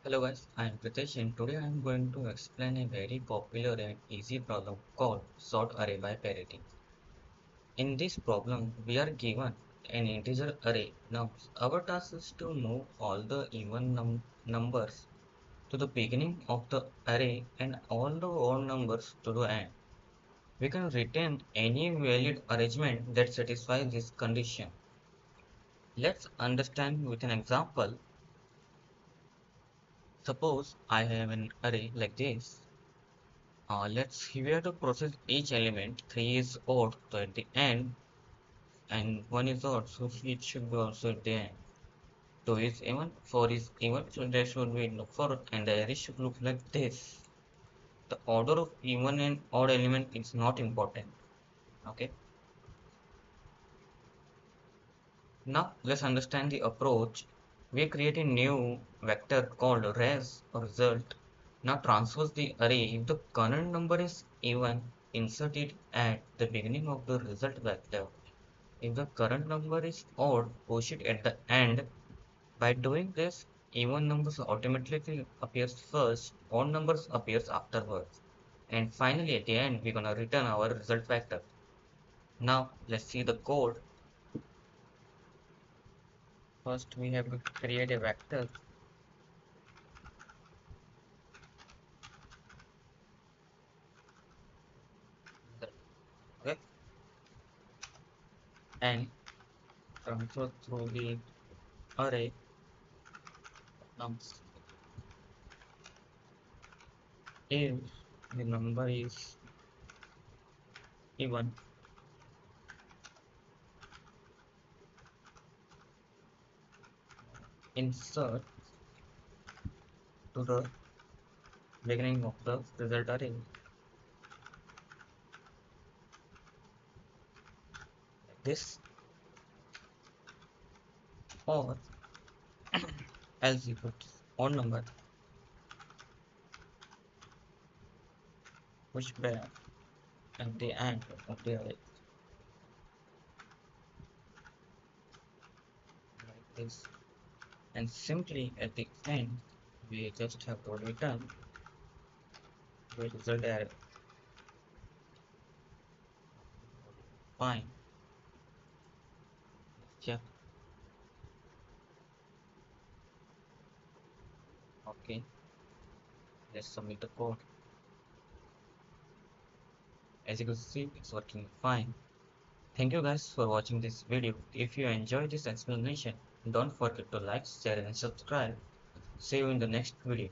Hello guys, I am Pritesh and today I am going to explain a very popular and easy problem called sort array by parity. In this problem, we are given an integer array. Now, our task is to move all the even numbers to the beginning of the array and all the odd numbers to the end. We can retain any valid arrangement that satisfies this condition. Let's understand with an example. Suppose I have an array like this. Let's here to process each element. 3 is odd, so at the end, and 1 is odd, so it should be also at the end. 2 is even, 4 is even, so there should be no 4, and the array should look like this. The order of even and odd element is not important. Okay. Now let's understand the approach. We create a new vector called res or result. Now transpose the array. If the current number is even, insert it at the beginning of the result vector. If the current number is odd, push it at the end. By doing this, even numbers automatically appears first, odd numbers appears afterwards. And finally at the end, we're gonna return our result vector. Now let's see the code. First we have to create a vector. Okay, and transfer through the array nums. If the number is even, insert to the beginning of the result array. Like this, or else if it's odd number, push back at the end of the array like this. And simply at the end, we just have to return the result array. Fine. Yeah. Okay. Let's submit the code. As you can see, it's working fine. Thank you guys for watching this video. If you enjoyed this explanation, don't forget to like, share and subscribe. See you in the next video.